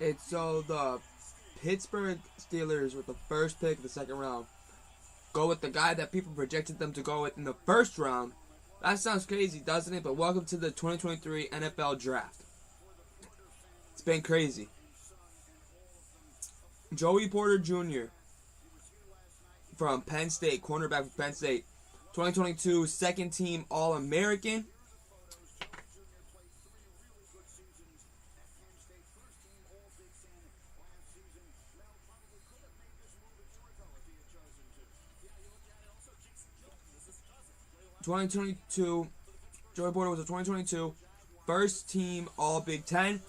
It's so the Pittsburgh Steelers with the first pick of the second round go with the guy that people projected them to go with in the first round. That sounds crazy, doesn't it? But welcome to the 2023 NFL Draft. It's been crazy. Joey Porter Jr. from Penn State, cornerback from Penn State. 2022 second team All-American. Joey Porter was a 2022 first team All Big Ten.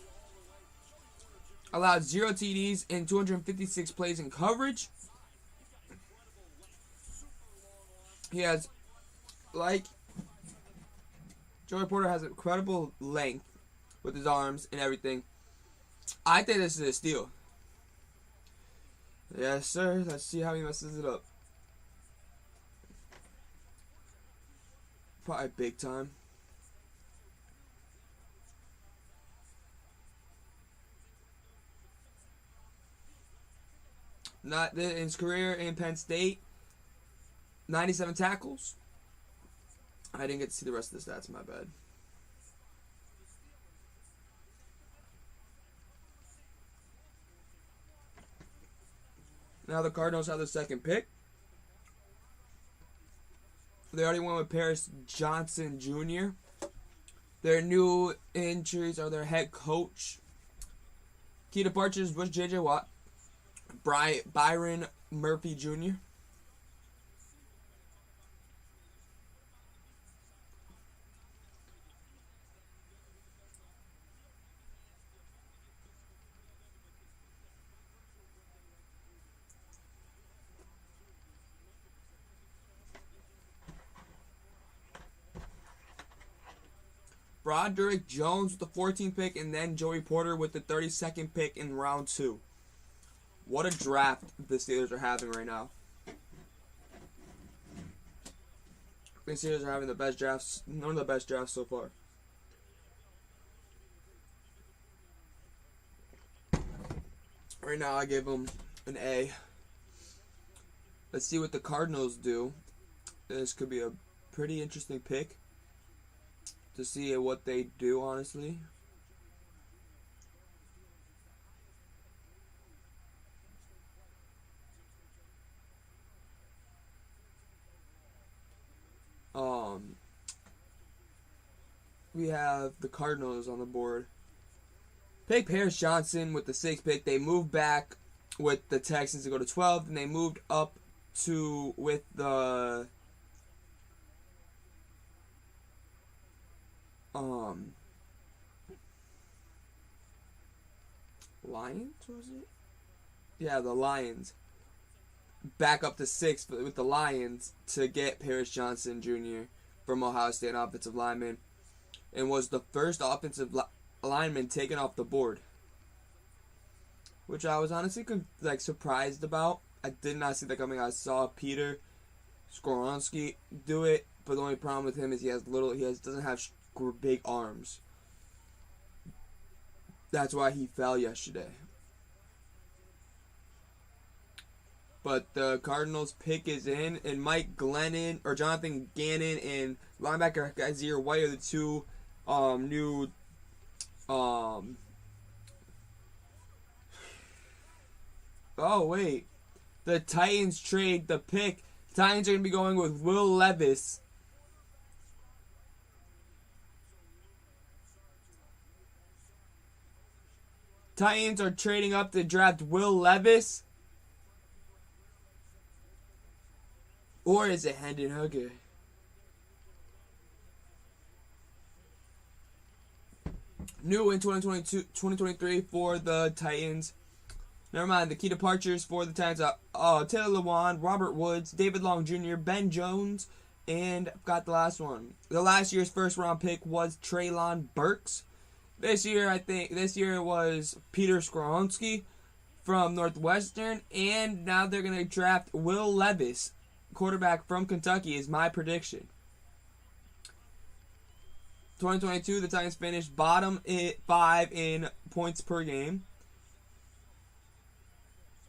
Allowed 0 TDs in 256 plays in coverage. He has, Joey Porter has incredible length with his arms and everything. I think this is a steal. Yes, sir. Let's see how he messes it up. Probably big time. Not in his career in Penn State, 97 tackles. I didn't get to see the rest of the stats, my bad. Now the Cardinals have the second pick. They already went with Paris Johnson Jr. Their new injuries are their head coach. Key departures was J.J. Watt, Byron Murphy Jr. Broderick Jones with the 14th pick, and then Joey Porter with the 32nd pick in round 2. What a draft the Steelers are having right now. The Steelers are having the best drafts, one of the best drafts so far. Right now, I give them an A. Let's see what the Cardinals do. This could be a pretty interesting pick to see what they do, honestly. We have the Cardinals on the board. Pick Paris Johnson with the 6th pick. They moved back with the Texans to go to 12, and they moved up to with the Lions, was it? Yeah, the Lions. Back up to 6th with the Lions to get Paris Johnson Jr. from Ohio State, offensive lineman, and was the first offensive lineman taken off the board, which I was honestly surprised about. I did not see that coming. I saw Peter Skoronski do it, but the only problem with him is doesn't have big arms. That's why he fell yesterday. But the Cardinals pick is in, and Mike Glennon or Jonathan Gannon and linebacker Kaiser White are the two new oh wait. The Titans trade the pick. The Titans are gonna be going with Will Levis. Titans are trading up to draft Will Levis. Or is it Hendon Hooker? New in 2023 for the Titans. Never mind. The key departures for the Titans are Taylor Lewan, Robert Woods, David Long Jr., Ben Jones, and I've got the last one. The last year's first round pick was Treylon Burks. This year it was Peter Skoronski from Northwestern, and now they're going to draft Will Levis, quarterback from Kentucky, is my prediction. 2022, the Titans finished bottom 5 in points per game.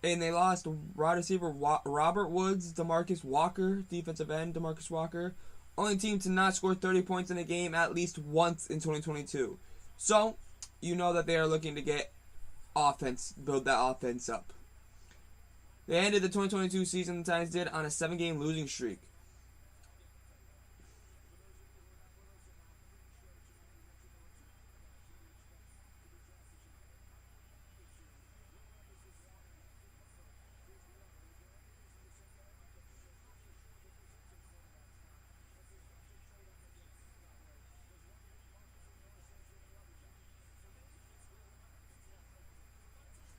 And they lost wide receiver Robert Woods, DeMarcus Walker, defensive end DeMarcus Walker. Only team to not score 30 points in a game at least once in 2022. So, you know that they are looking to get offense, build that offense up. They ended the 2022 season, the Titans did, on a 7-game losing streak.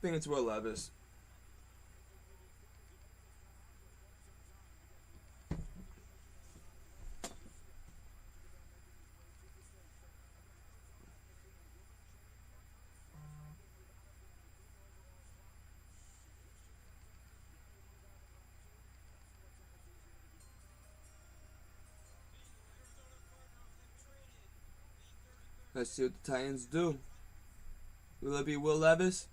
I think it's Will Levis. Let's see what the Titans do. Will it be Will Levis?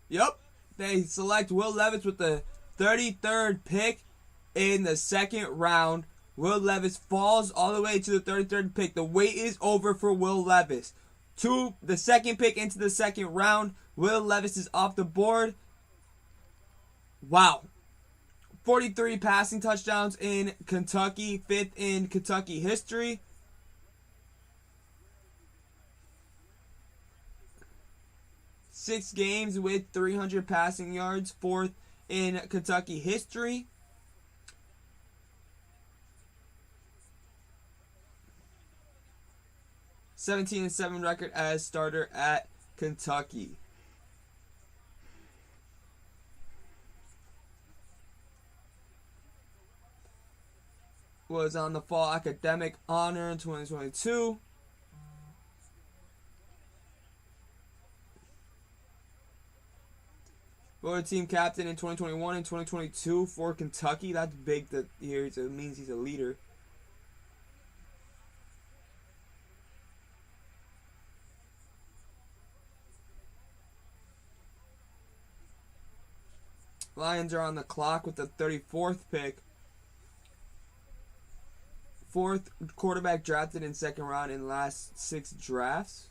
Yep. They select Will Levis with the 33rd pick in the second round. Will Levis falls all the way to the 33rd pick. The wait is over for Will Levis. To the second pick into the second round. Will Levis is off the board. Wow. 43 passing touchdowns in Kentucky. 5th in Kentucky history. Six games with 300 passing yards, 4th in Kentucky history. (17-7) record as starter at Kentucky. Was on the fall academic honor in 2022. Voted team captain in 2021 and 2022 for Kentucky. That's big that here. It means he's a leader. Lions are on the clock with the 34th pick. 4th quarterback drafted in second round in last 6 drafts.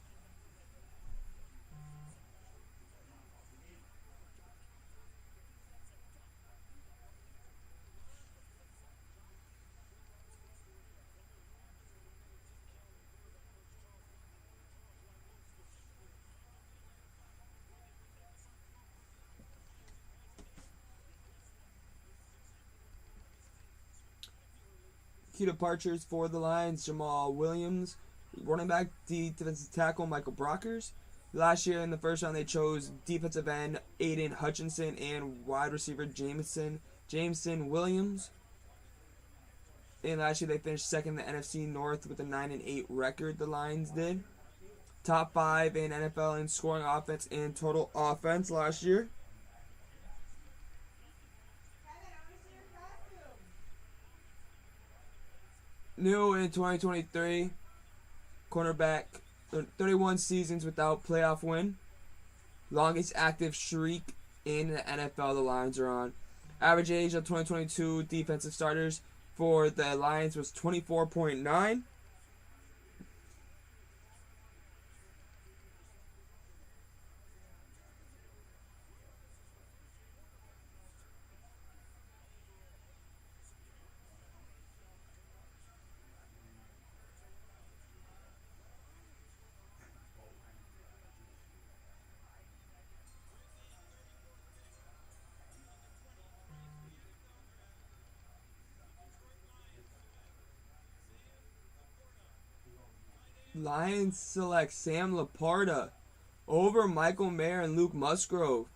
Key departures for the Lions: Jamal Williams, running back, defensive tackle Michael Brockers. Last year in the first round they chose defensive end Aiden Hutchinson and wide receiver Jameson Williams. And last year they finished second in the NFC North with a 9-8 record. The Lions did. Top 5 in NFL in scoring offense and total offense last year. New in 2023, cornerback, 31 seasons without playoff win. Longest active streak in the NFL the Lions are on. Average age of 2022 defensive starters for the Lions was 24.9. Lions select Sam Laporta over Michael Mayer and Luke Musgrove.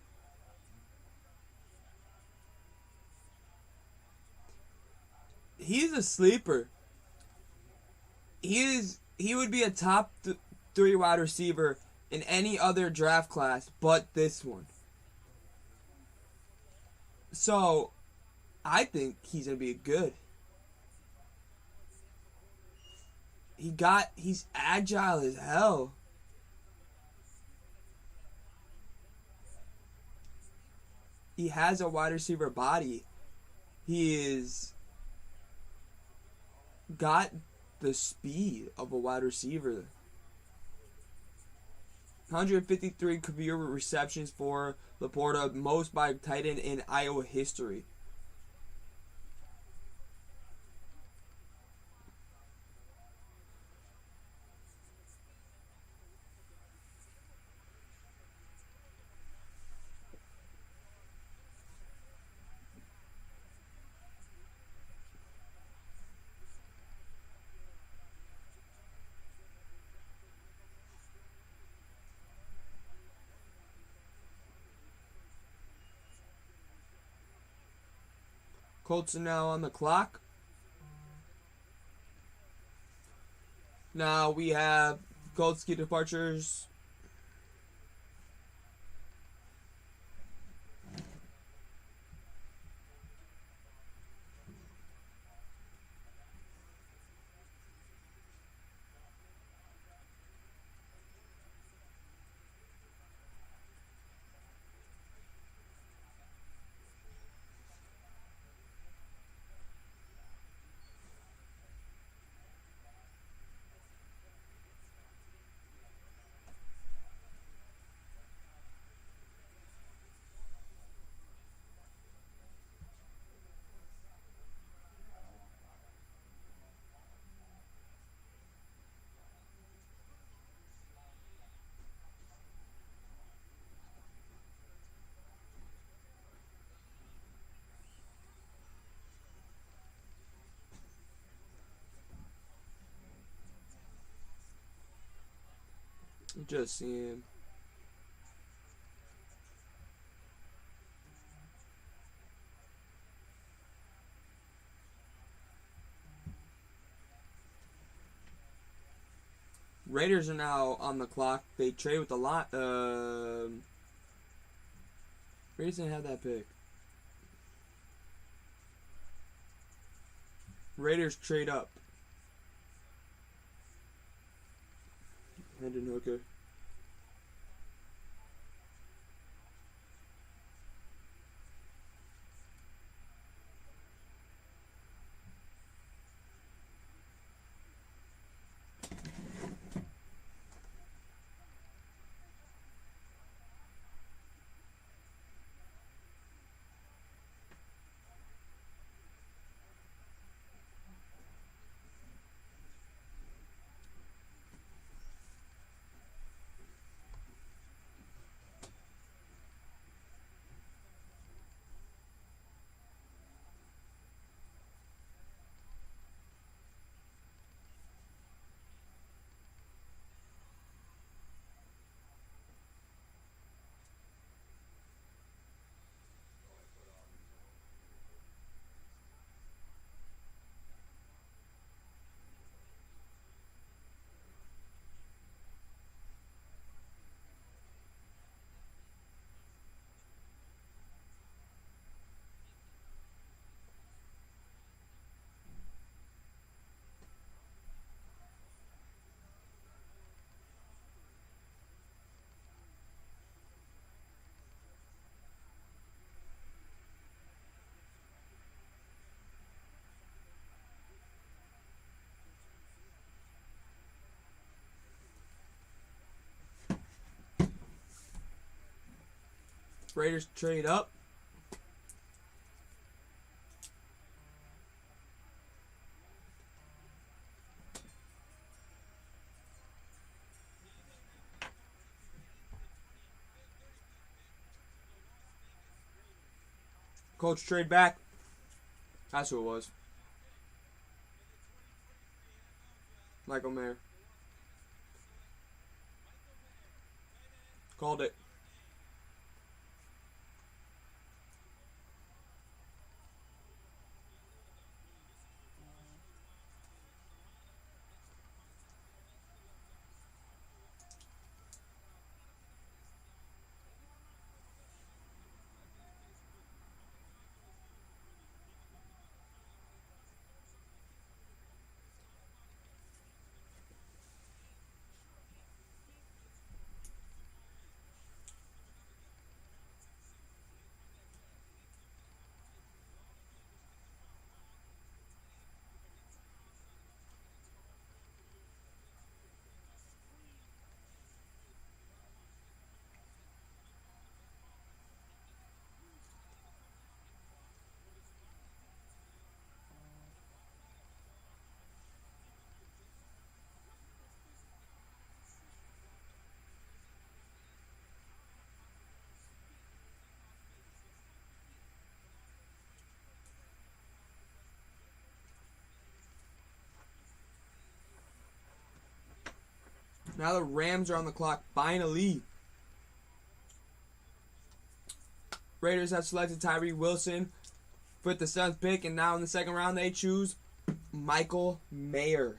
He's a sleeper. He would be a top 3 wide receiver in any other draft class but this one. So I think he's gonna be good. He's agile as hell. He has a wide receiver body. He is got the speed of a wide receiver. 153 career receptions for Laporta, most by tight end in Iowa history. Colts are now on the clock. Now we have Colts key departures. Just seeing. Raiders are now on the clock. They trade with the lot. Raiders didn't have that pick. Raiders trade up. Hendon Hooker. Raiders trade up. Colts trade back. That's who it was. Michael Mayer. Called it. Now the Rams are on the clock, finally. Raiders have selected Tyree Wilson with the 7th pick, and now in the 2nd round they choose Michael Mayer.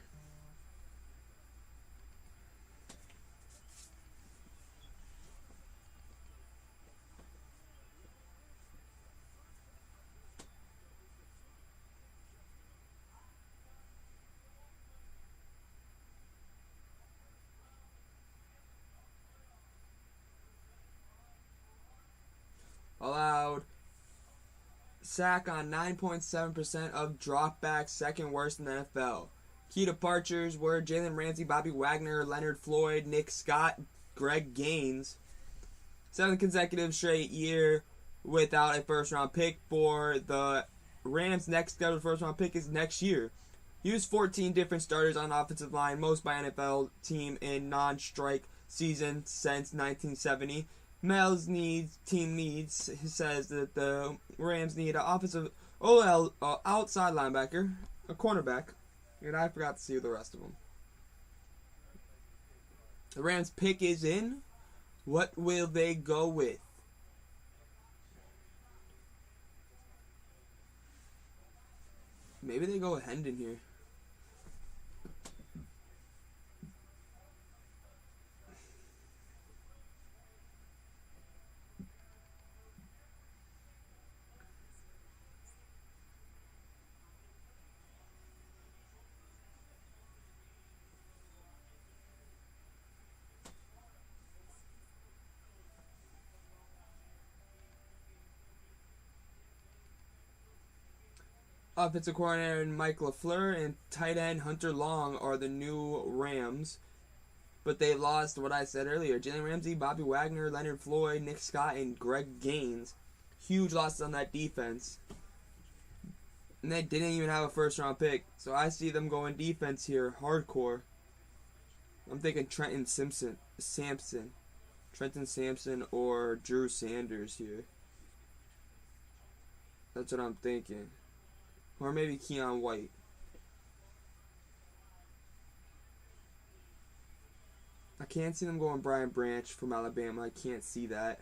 Allowed sack on 9.7% of dropbacks, second worst in the NFL. Key departures were Jalen Ramsey, Bobby Wagner, Leonard Floyd, Nick Scott, Greg Gaines. 7th consecutive straight year without a first-round pick for the Rams. Next scheduled first-round pick is next year. Used 14 different starters on offensive line, most by NFL team in non-strike season since 1970. Mel's team needs, he says that the Rams need an offensive outside linebacker, a cornerback, and I forgot to see the rest of them. The Rams pick is in. What will they go with? Maybe they go with Hendon here. Offensive coordinator Mike LaFleur and tight end Hunter Long are the new Rams. But they lost what I said earlier. Jalen Ramsey, Bobby Wagner, Leonard Floyd, Nick Scott, and Greg Gaines. Huge losses on that defense. And they didn't even have a first-round pick. So I see them going defense here, hardcore. I'm thinking Trenton Sampson, or Drew Sanders here. That's what I'm thinking. Or maybe Keon White. I can't see them going Brian Branch from Alabama. I can't see that.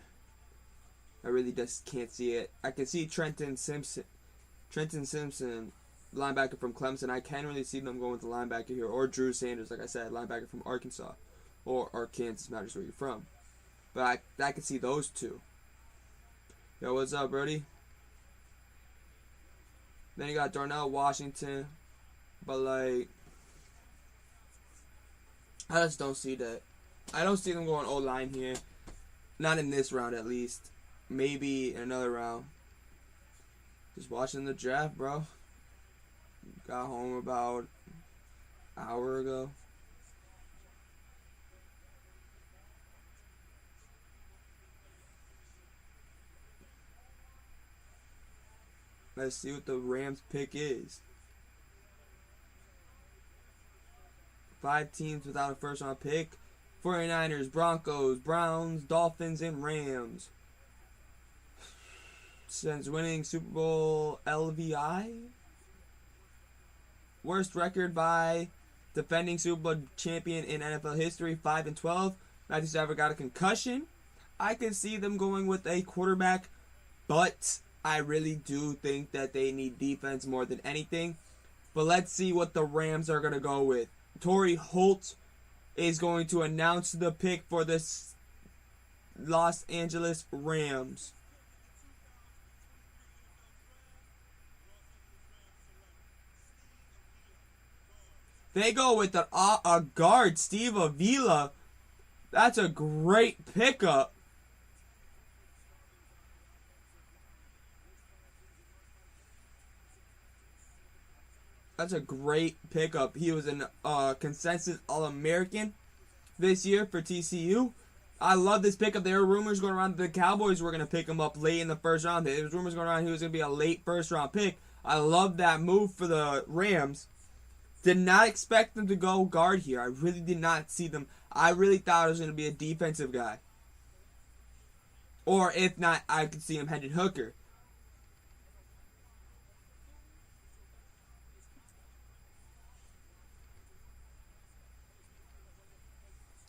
I really just can't see it. I can see Trenton Simpson, linebacker from Clemson. I can really see them going with the linebacker here. Or Drew Sanders, like I said, linebacker from Arkansas. Or Arkansas, matters where you're from. But I can see those two. Yo, what's up, Brody? Then you got Darnell Washington. But, like, I just don't see that. I don't see them going O-line here. Not in this round, at least. Maybe in another round. Just watching the draft, bro. Got home about an hour ago. Let's see what the Rams pick is. 5 teams without a first round pick. 49ers, Broncos, Browns, Dolphins, and Rams. Since winning Super Bowl LVI. Worst record by defending Super Bowl champion in NFL history, 5-12. Matthew Stafford got a concussion. I could see them going with a quarterback, but I really do think that they need defense more than anything. But let's see what the Rams are going to go with. Torrey Holt is going to announce the pick for the Los Angeles Rams. They go with a guard, Steve Avila. That's a great pickup. That's a great pickup. He was a consensus All-American this year for TCU. I love this pickup. There were rumors going around that the Cowboys were going to pick him up late in the first round. There was rumors going around he was going to be a late first-round pick. I love that move for the Rams. Did not expect them to go guard here. I really did not see them. I really thought it was going to be a defensive guy. Or if not, I could see him Hendon Hooker.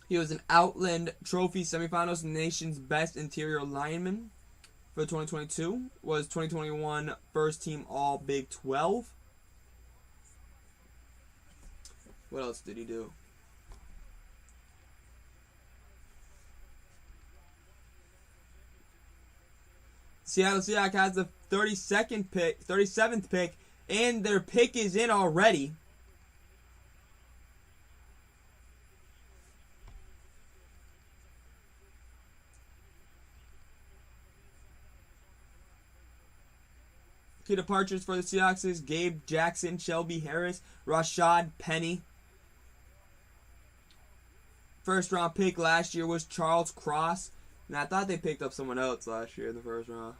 He was an Outland Trophy semifinals, nation's best interior lineman for 2022. Was 2021 first team All Big 12. What else did he do? Seattle Seahawks has the 37th pick, and their pick is in already. Key departures for the Seahawks is Gabe Jackson, Shelby Harris, Rashad Penny. First round pick last year was Charles Cross. And I thought they picked up someone else last year in the first round.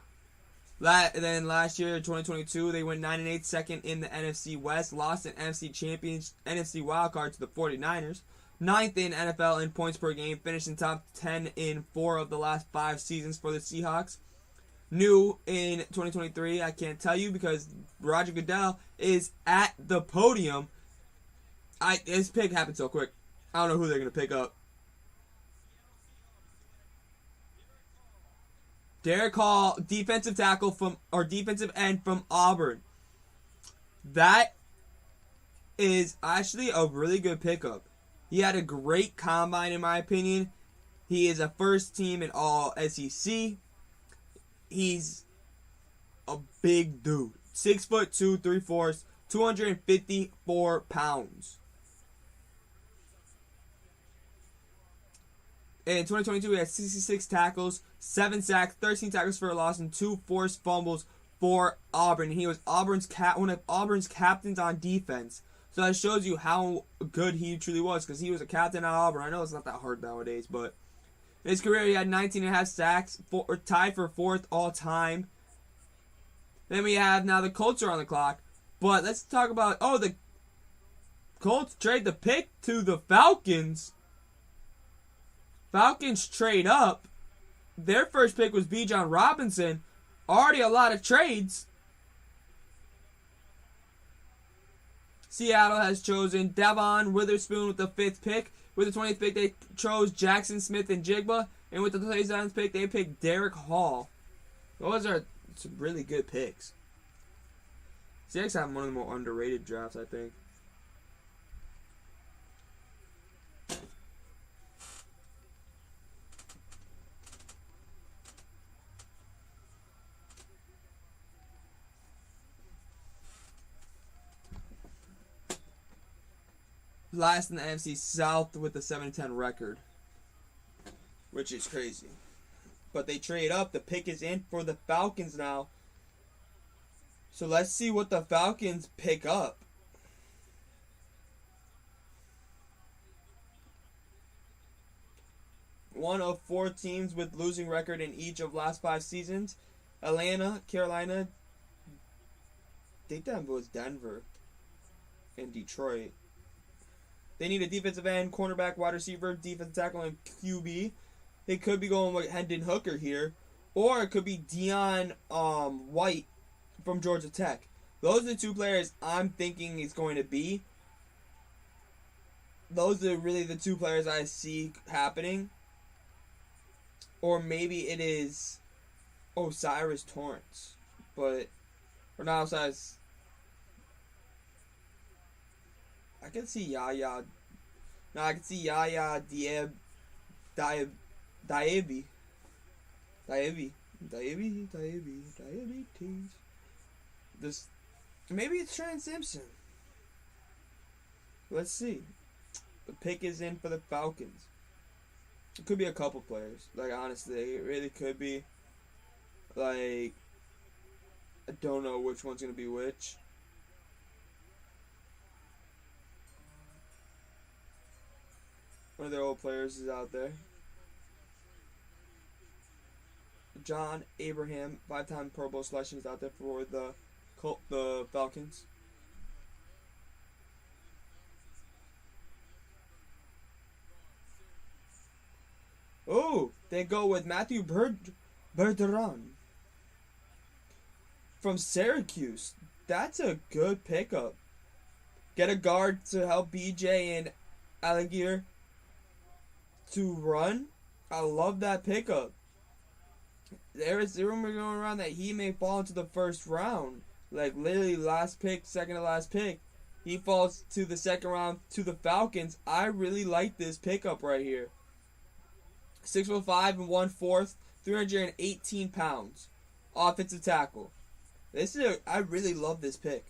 Then last year, 2022, they went 9-8, second in the NFC West, lost an NFC wildcard to the 49ers. 9th in NFL in points per game, finished in top 10 in 4 of the last 5 seasons for the Seahawks. New in 2023, I can't tell you because Roger Goodell is at the podium. His pick happened so quick. I don't know who they're going to pick up. Derek Hall, defensive end from Auburn. That is actually a really good pickup. He had a great combine in my opinion. He is a first team in all SEC. He's a big dude. 6'2", 3/4", 254 pounds. In 2022, he had 66 tackles, 7 sacks, 13 tackles for a loss, and 2 forced fumbles for Auburn. He was one of Auburn's captains on defense. So that shows you how good he truly was because he was a captain at Auburn. I know it's not that hard nowadays, but in his career, he had 19.5 sacks, tied for 4th all-time. Then we have now the Colts are on the clock. But let's talk about, the Colts trade the pick to the Falcons. Falcons trade up. Their first pick was Bijan Robinson. Already a lot of trades. Seattle has chosen Devon Witherspoon with the 5th pick. With the 20th pick, they chose Jackson Smith and Jigba. And with the 27th pick, they picked Derek Hall. Those are some really good picks. Seahawks have one of the more underrated drafts, I think. Last in the NFC South with a 7-10 record, which is crazy. But they trade up. The pick is in for the Falcons now. So let's see what the Falcons pick up. One of 4 teams with losing record in each of last 5 seasons. Atlanta, Carolina, I think that was Denver, and Detroit. They need a defensive end, cornerback, wide receiver, defensive tackle, and QB. They could be going with Hendon Hooker here. Or it could be Dion White from Georgia Tech. Those are the 2 players I'm thinking it's going to be. Those are really the 2 players I see happening. Or maybe it is Osiris Torrance. Or not Osiris. I can see Yaya. No, I can see Yaya Diaby. This, maybe it's Trent Simpson. Let's see. The pick is in for the Falcons. It could be a couple players. Like, honestly, it really could be. Like, I don't know which one's going to be which. One of their old players is out there. John Abraham, 5-time Pro Bowl selection, is out there for the Falcons. Oh, they go with Matthew Bergeron from Syracuse. That's a good pickup. Get a guard to help BJ and Allegier. to run. I love that pickup. There is the rumor going around that he may fall into the first round. Like literally last pick, second to last pick. He falls to the second round to the Falcons. I really like this pickup right here. 6'5" and 1/4, 318 pounds. Offensive tackle. I really love this pick.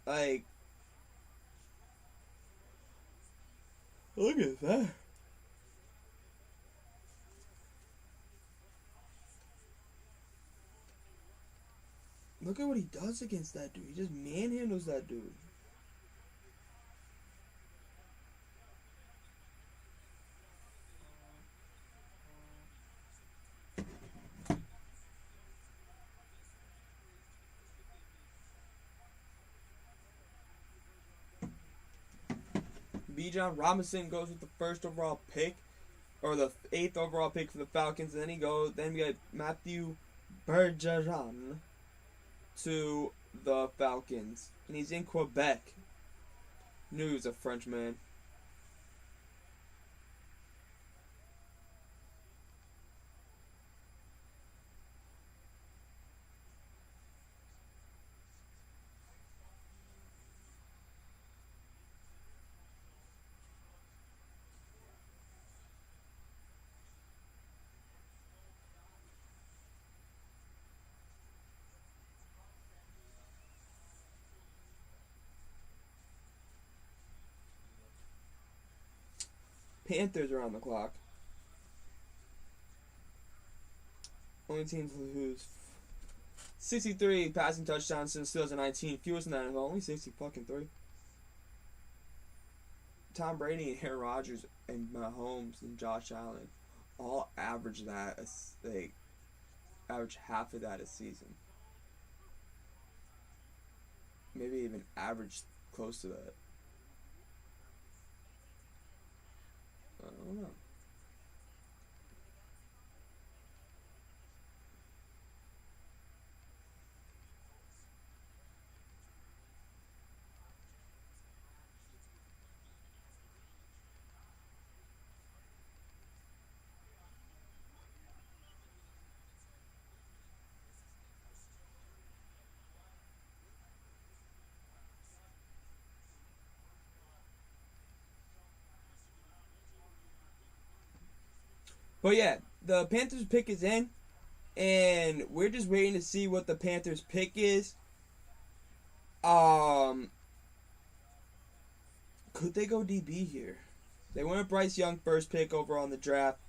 Like, look at that. Look at what he does against that dude. He just manhandles that dude. Bijan Robinson goes with the first overall pick, or the 8th overall pick for the Falcons. And then we got Matthew Bergeron to the Falcons, and he's in Quebec. Knew he was a Frenchman. Panthers are on the clock. Only team to lose 63 passing touchdowns since 2019. Fewest in the NFL. Only 60-3. Tom Brady and Aaron Rodgers and Mahomes and Josh Allen all average that. They average half of that a season. Maybe even average close to that. I don't know. But yeah, the Panthers pick is in, and we're just waiting to see what the Panthers pick is. Could they go DB here? They went with Bryce Young first pick over on the draft.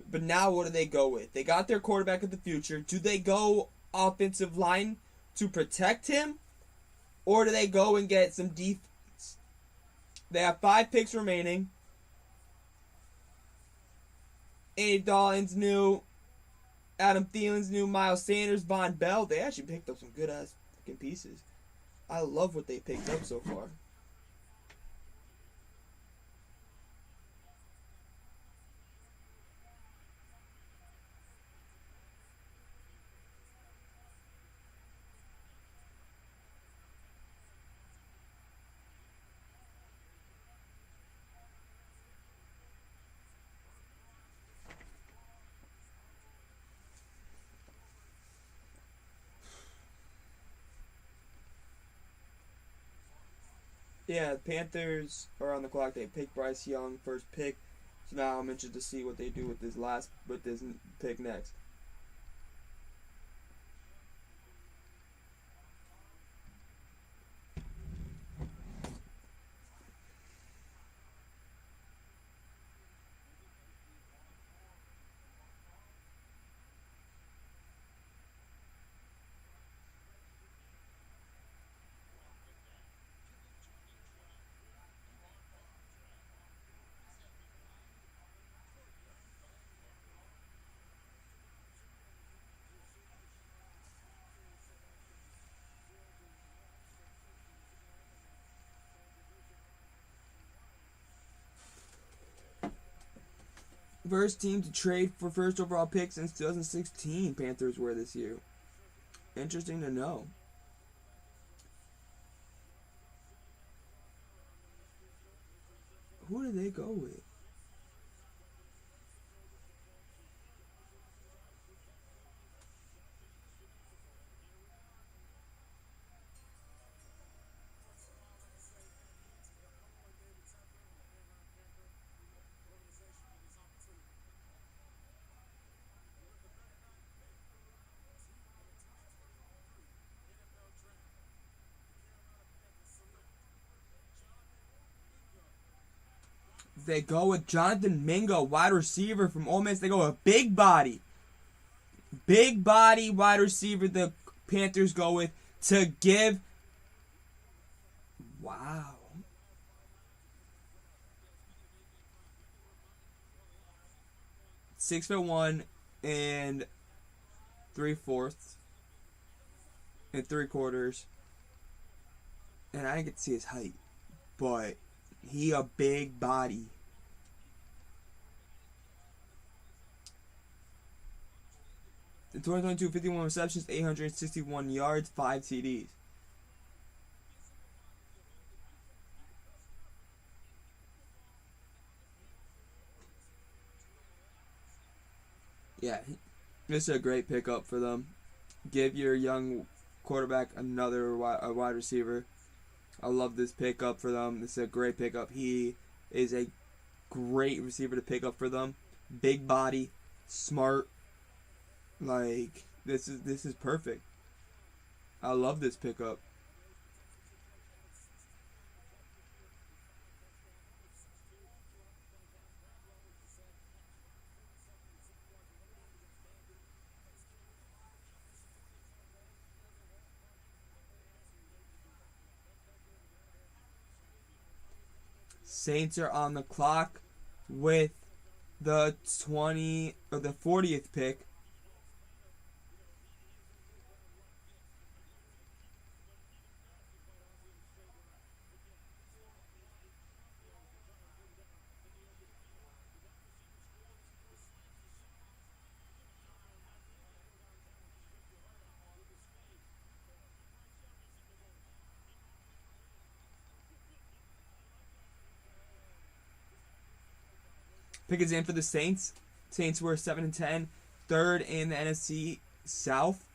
But now what do they go with? They got their quarterback of the future. Do they go offensive line to protect him? Or do they go and get some defense? They have 5 picks remaining. Andy Dalton's new, Adam Thielen's new, Miles Sanders, Von Bell. They actually picked up some good ass fucking pieces. I love what they picked up so far. Yeah, the Panthers are on the clock. They picked Bryce Young first pick. So now I'm interested to see what they do with this pick next. First team to trade for first overall pick since 2016. Panthers were this year. Interesting to know. did they go with? They go with Jonathan Mingo, wide receiver from Ole Miss. They go with big body. Big body wide receiver the Panthers go with to give. Wow. 6'1" and 3/4 and 3/4. And I didn't get to see his height, but he a big body. In 2022, 51 receptions, 861 yards, 5 TDs. Yeah, this is a great pickup for them. Give your young quarterback another wide receiver. I love this pickup for them. This is a great pickup. He is a great receiver to pick up for them. Big body, smart. Like this is perfect. I love this pickup. Saints are on the clock with the 40th pick. Pick is in for the Saints. Saints were 7-10, third in the NFC South.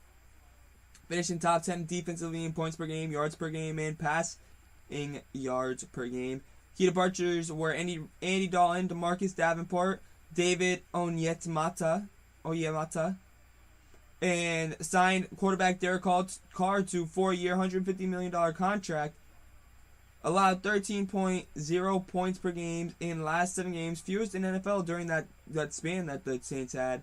Finishing top 10 defensively in points per game, yards per game, and passing yards per game. Key departures were Andy Dalton, DeMarcus Davenport, David Onyemata, and signed quarterback Derek Carr to 4-year, $150 million contract. Allowed 13.0 points per game in the last 7 games, fewest in NFL during that span that the Saints had.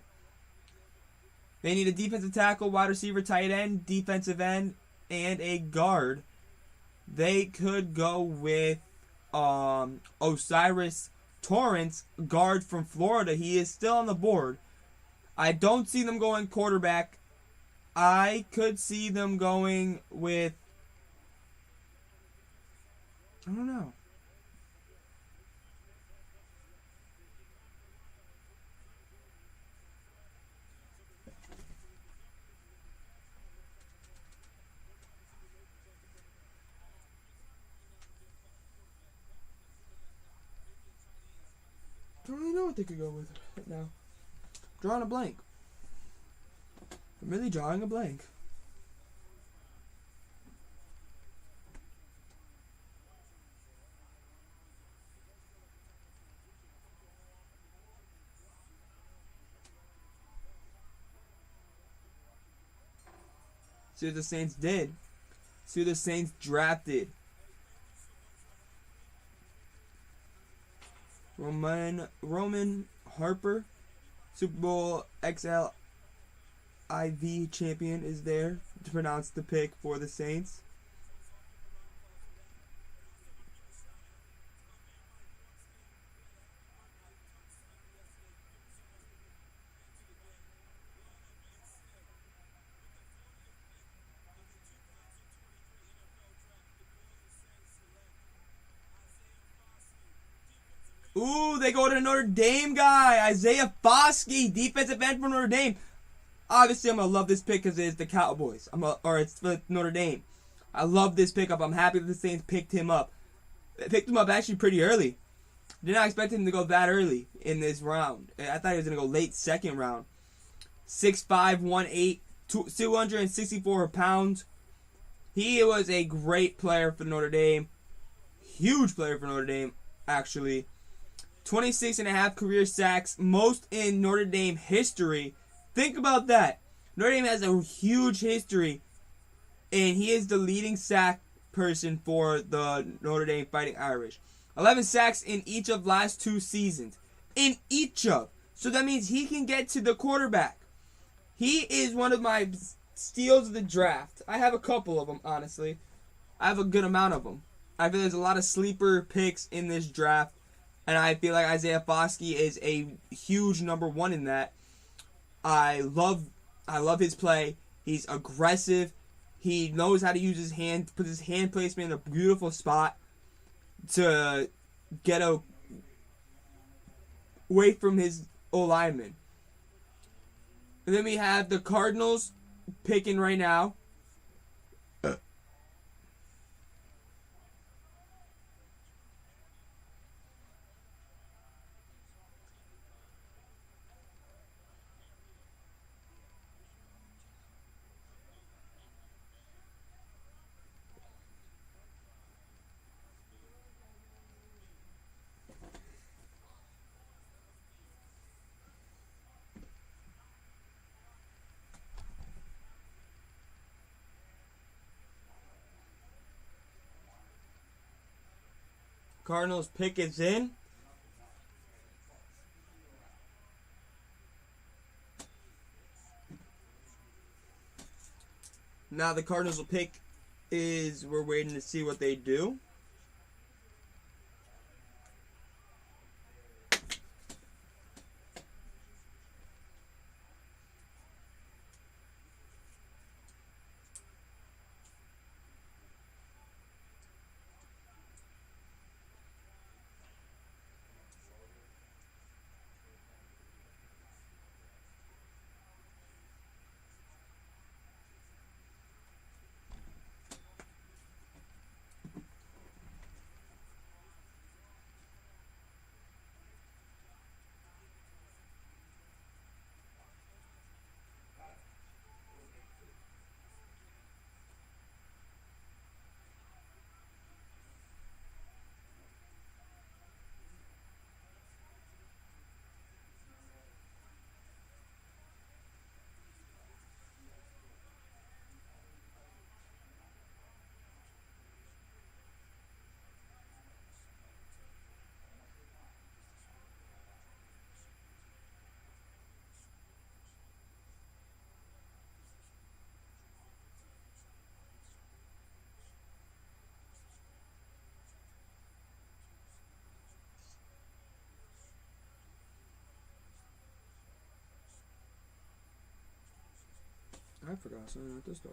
They need a defensive tackle, wide receiver, tight end, defensive end, and a guard. They could go with Osiris Torrance, guard from Florida. He is still on the board. I don't see them going quarterback. I could see them going with, I don't know. I don't really know what they could go with right now. Drawing a blank. I'm really drawing a blank. See what the Saints did. See what the Saints drafted. Roman Harper, Super Bowl XLIV champion, is there to pronounce the pick for the Saints. Ooh, they go to the Notre Dame guy, Isaiah Foskey, defensive end from Notre Dame. Obviously, I'm gonna love this pick because it's the Cowboys. It's for Notre Dame. I love this pickup. I'm happy that the Saints picked him up. They picked him up actually pretty early. Did not expect him to go that early in this round. I thought he was going to go late second round. 6'5", 1'8", 264 pounds. He was a great player for Notre Dame. Huge player for Notre Dame, actually. 26.5 career sacks, most in Notre Dame history. Think about that. Notre Dame has a huge history, and he is the leading sack person for the Notre Dame Fighting Irish. 11 sacks in each of last 2 seasons. In each of. So that means he can get to the quarterback. He is one of my steals of the draft. I have a couple of them, honestly. I have a good amount of them. I feel there's a lot of sleeper picks in this draft, and I feel like Isaiah Foskey is a huge number 1 in that. I love his play. He's aggressive. He knows how to use his hand, put his hand placement in a beautiful spot to get away from his O-lineman. And then we have the Cardinals picking right now. Cardinals pick is in. Now the Cardinals will pick is, we're waiting to see what they do. I forgot something at the store.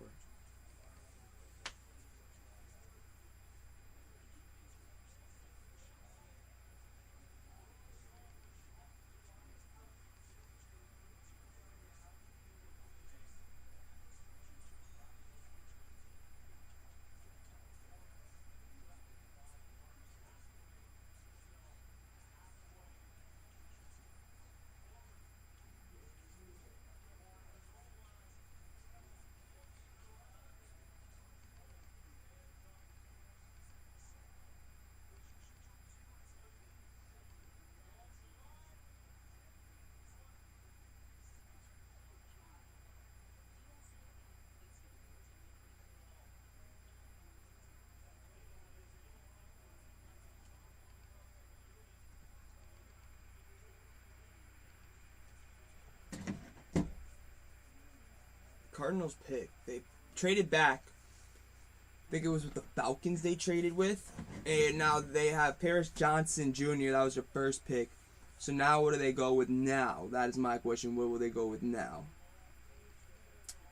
Cardinals pick. They traded back. I think it was with the Falcons they traded with. And now they have Paris Johnson Jr. That was their first pick. So now what do they go with now? That is my question. What will they go with now?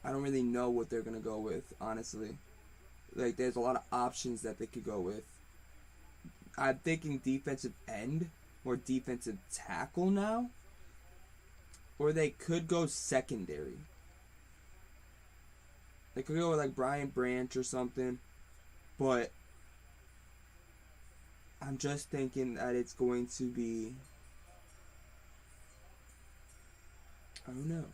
I don't really know what they're going to go with, honestly. Like, there's a lot of options that they could go with. I'm thinking defensive end or defensive tackle now. Or they could go secondary. They could go with like Brian Branch or something. But I'm just thinking that it's going to be, I don't know.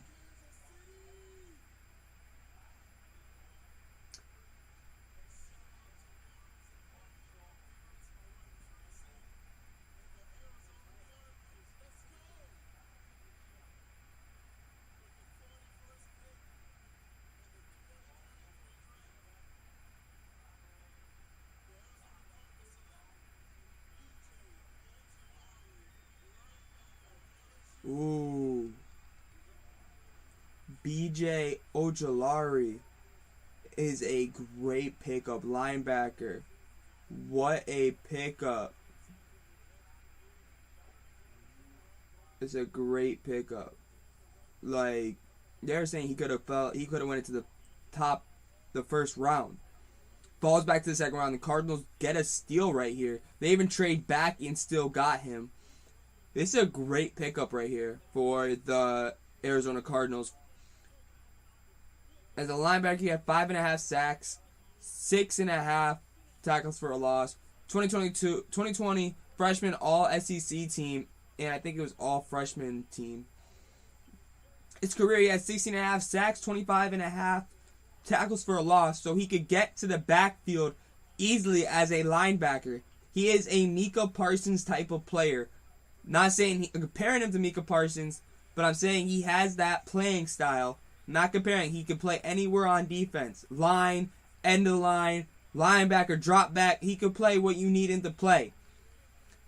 Ooh. BJ Ojolari is a great pickup. Linebacker. What a pickup. It's a great pickup. Like, they're saying he could have went into the top, the first round. Falls back to the second round. The Cardinals get a steal right here. They even trade back and still got him. This is a great pickup right here for the Arizona Cardinals. As a linebacker, he had 5.5 sacks, 6.5 tackles for a loss. 2020 freshman all SEC team, and I think it was all freshman team. His career, he had 16.5 sacks, 25.5 tackles for a loss, so he could get to the backfield easily as a linebacker. He is a Micah Parsons type of player. Not saying comparing him to Micah Parsons, but I'm saying he has that playing style. Not comparing. He can play anywhere on defense. Line, end of line, linebacker, drop back. He could play what you need him to play.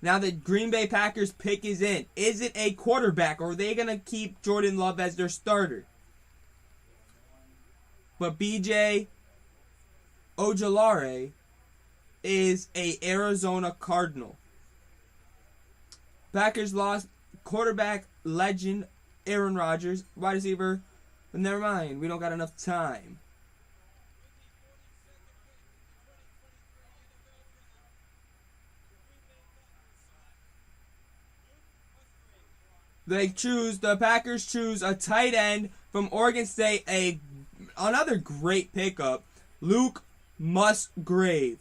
Now the Green Bay Packers pick is in. Is it a quarterback, or are they going to keep Jordan Love as their starter? But BJ Ojolari is a Arizona Cardinal. Packers lost quarterback legend Aaron Rodgers, wide receiver, but never mind, we don't got enough time. The Packers choose a tight end from Oregon State, another great pickup, Luke Musgrave.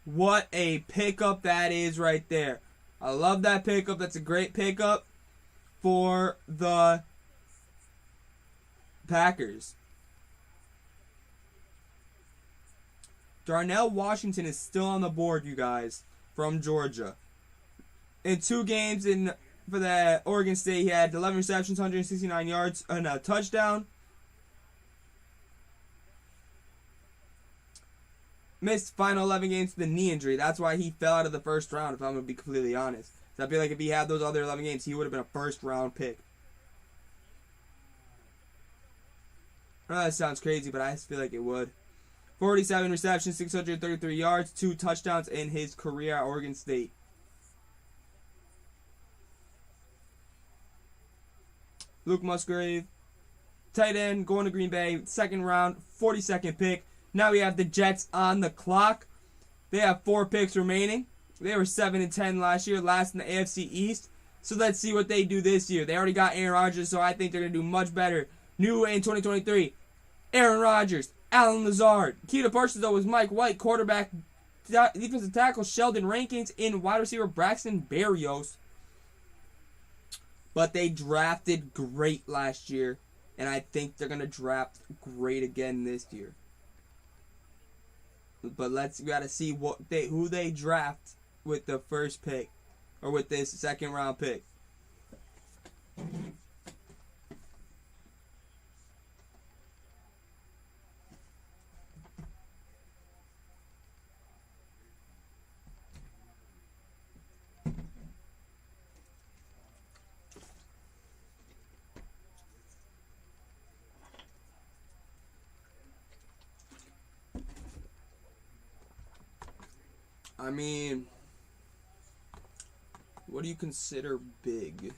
What a pickup that is right there. I love that pickup. That's a great pickup for the Packers. Darnell Washington is still on the board, you guys, from Georgia. In 2 games for the Oregon State, he had 11 receptions, 169 yards, and a touchdown. Missed final 11 games with a knee injury. That's why he fell out of the first round, if I'm going to be completely honest. So I feel like if he had those other 11 games, he would have been a first-round pick. I know that sounds crazy, but I just feel like it would. 47 receptions, 633 yards, 2 touchdowns in his career at Oregon State. Luke Musgrave, tight end, going to Green Bay, second round, 42nd pick. Now we have the Jets on the clock. They have 4 picks remaining. They were 7-10 last year, last in the AFC East. So let's see what they do this year. They already got Aaron Rodgers, so I think they're going to do much better. New in 2023, Aaron Rodgers, Allen Lazard. Key to Parsons, though, was Mike White, quarterback, defensive tackle Sheldon Rankins, and wide receiver Braxton Berrios. But they drafted great last year, and I think they're going to draft great again this year. But we got to see who they draft with the first pick, or with this second round pick. I mean, what do you consider big?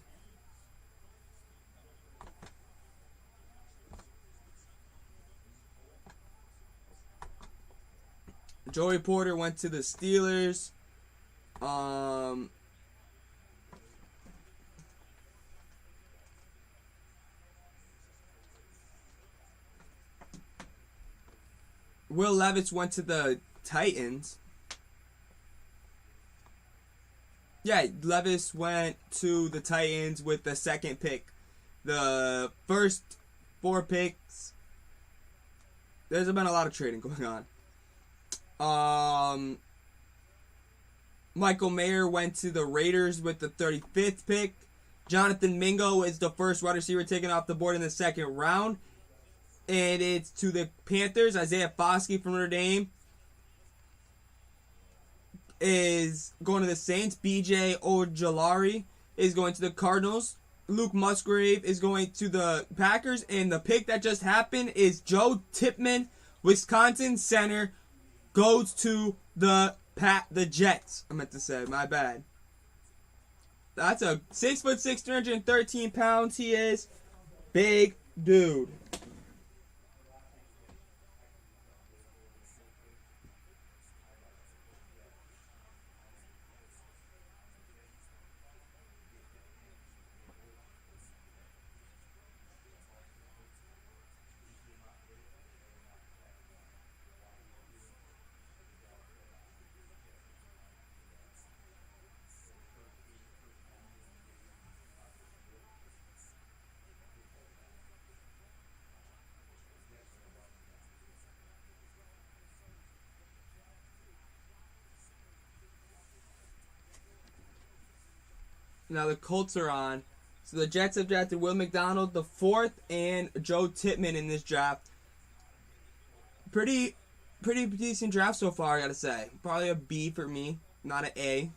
Joey Porter went to the Steelers. Will Levis went to the Titans. Yeah, Levis went to the Titans with the second pick. The first 4 picks, there's been a lot of trading going on. Michael Mayer went to the Raiders with the 35th pick. Jonathan Mingo is the first wide receiver taken off the board in the second round. And it's to the Panthers. Isaiah Foskey from Notre Dame is going to the Saints. BJ Ojolari is going to the Cardinals. Luke Musgrave is going to the Packers. And the pick that just happened is Joe Tippmann, Wisconsin center, goes to the Jets. I meant to say, my bad. That's a 6'6", 313 pounds. He is big dude. Now the Colts are on. So the Jets have drafted Will McDonald the 4th and Joe Tippmann in this draft. Pretty decent draft so far, I gotta say. Probably a B for me, not an A.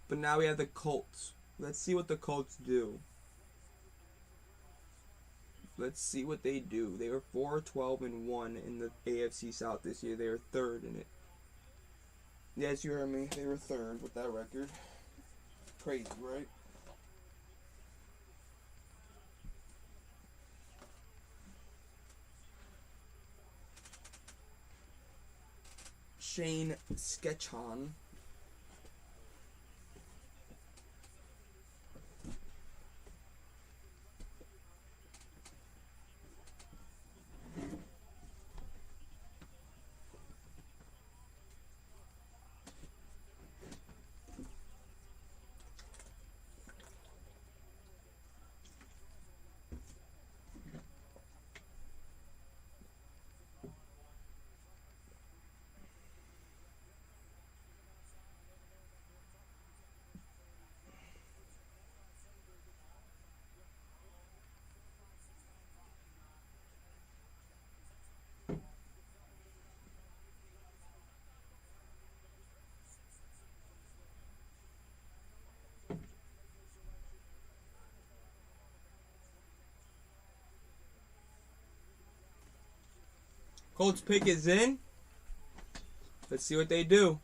But now we have the Colts. Let's see what the Colts do. Let's see what they do. They were 4-12-1 in the AFC South this year. They were 3rd in it. Yes, you heard me. They were 3rd with that record. Crazy, right? Shane Sketchon. Colts pick is in. Let's see what they do.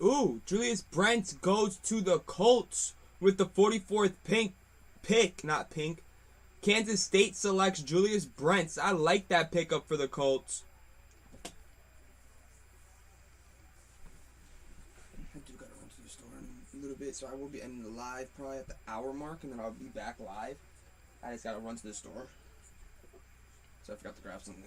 Ooh, Julius Brent goes to the Colts with the 44th pick, not pink. Kansas State selects Julius Brent. I like that pickup for the Colts. I do gotta run to the store in a little bit, so I will be ending the live probably at the hour mark, and then I'll be back live. I just gotta run to the store. So I forgot to grab something.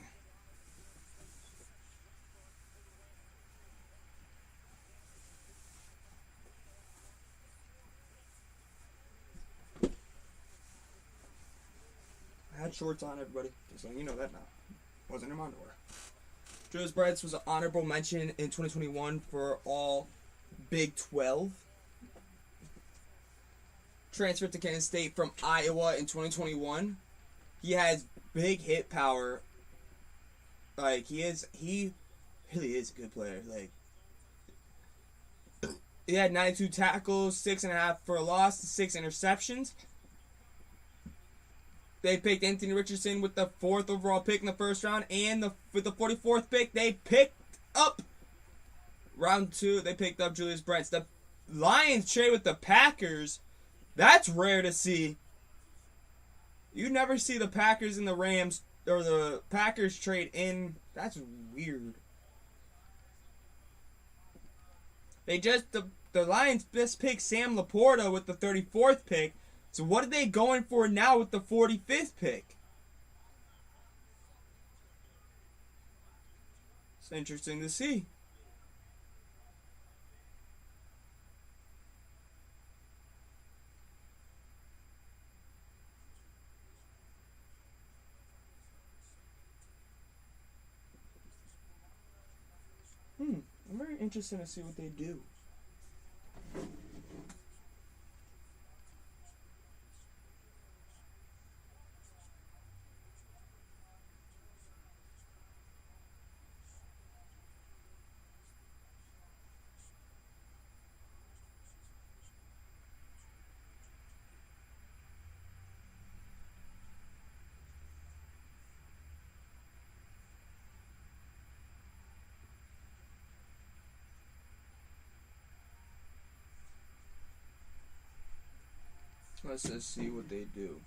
I had shorts on, everybody. Just letting you know that now. Wasn't in my underwear. Julius Brent was an honorable mention in 2021 for all Big 12. Transferred to Kansas State from Iowa in 2021. He has big hit power. Like, he really is a good player. Like, he had 92 tackles, 6.5 for a loss, 6 interceptions. They picked Anthony Richardson with the 4th overall pick in the first round, and with the 44th pick, they picked up round 2. They picked up Julius Brent. The Lions trade with the Packers. That's rare to see. You never see the Packers and the Rams, or the Packers trade in. That's weird. The Lions just picked Sam Laporta with the 34th pick. So what are they going for now with the 45th pick? It's interesting to see. I'm very interested to see what they do. Let's just see what they do.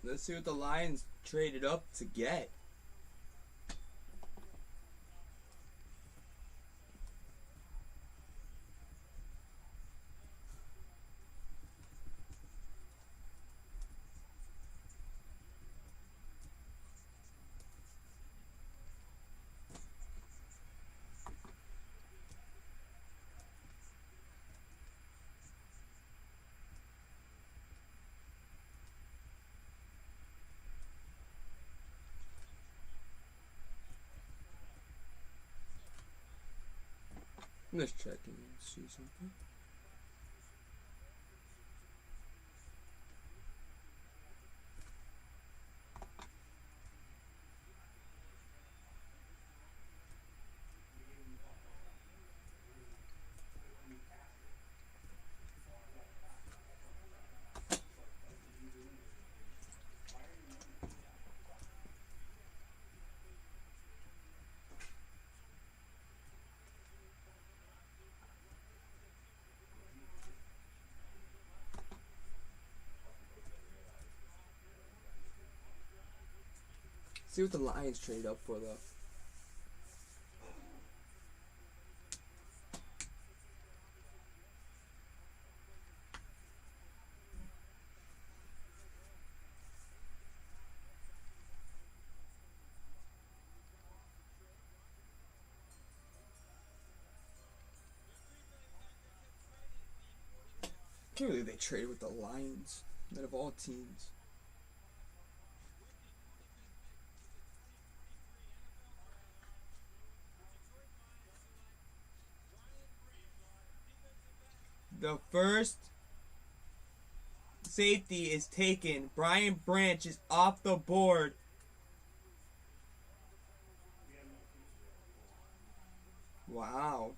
Let's see what the Lions traded up to get. I'm just checking and see something. See what the Lions trade up for, though. I can't believe they traded with the Lions, out of all teams. The first safety is taken. Brian Branch is off the board. Wow.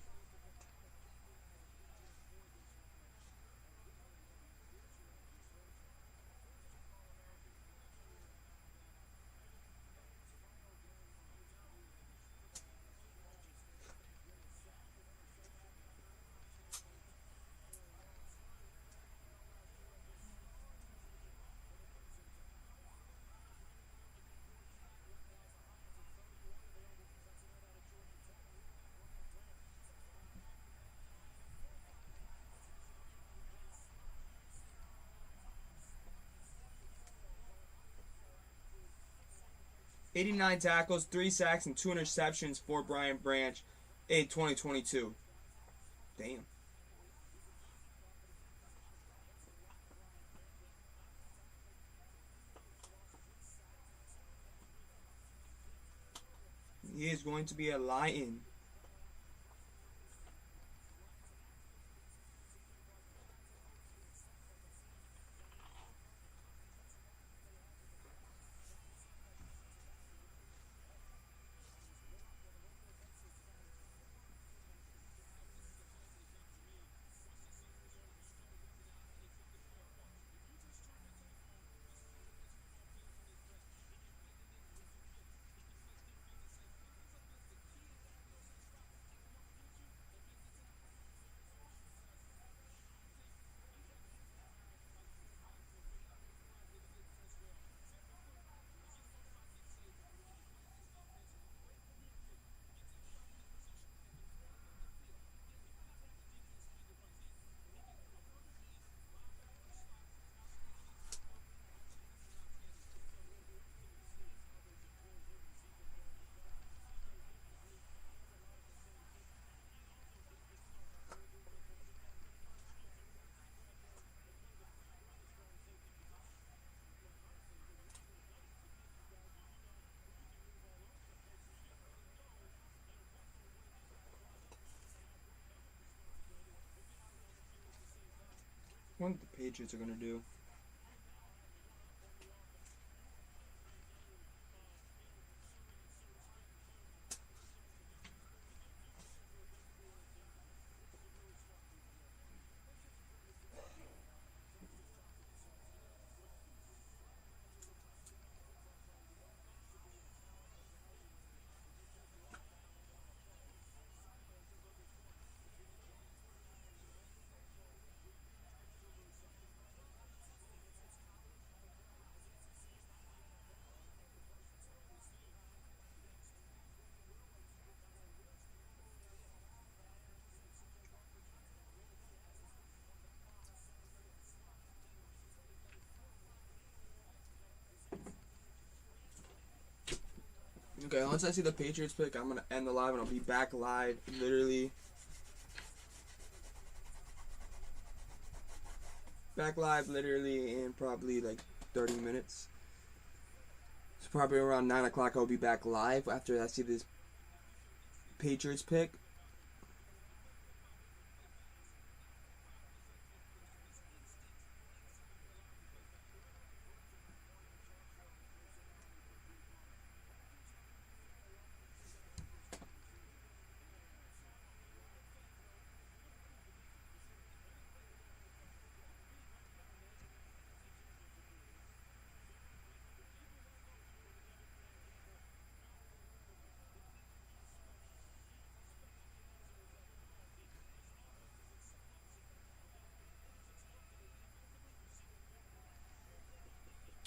'89 tackles, 3 sacks, and 2 interceptions for Brian Branch in 2022. Damn. He is going to be a Lion. I wonder what the Patriots are going to do. Okay, once I see the Patriots pick, I'm going to end the live and I'll be back live literally. Back live literally in probably like 30 minutes. So probably around 9 o'clock I'll be back live after I see this Patriots pick.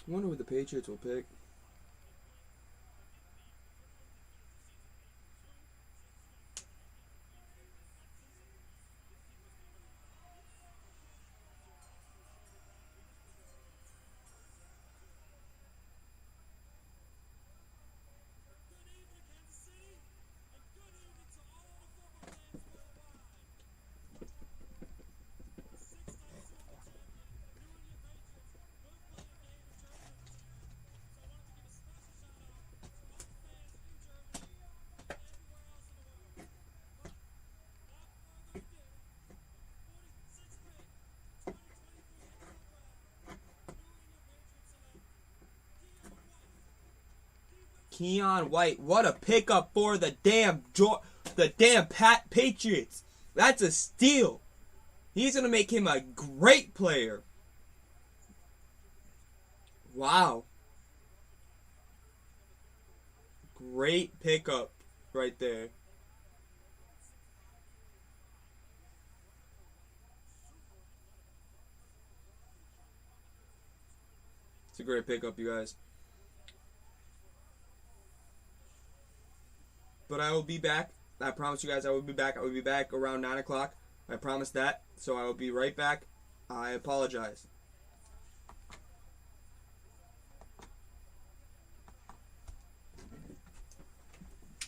I wonder what the Patriots will pick. Keon White, what a pickup for the damn Patriots. That's a steal. He's gonna make him a great player. Wow. Great pickup right there. It's a great pickup, you guys. But I will be back. I promise you guys I will be back. I will be back around 9 o'clock. I promise that. So I will be right back. I apologize.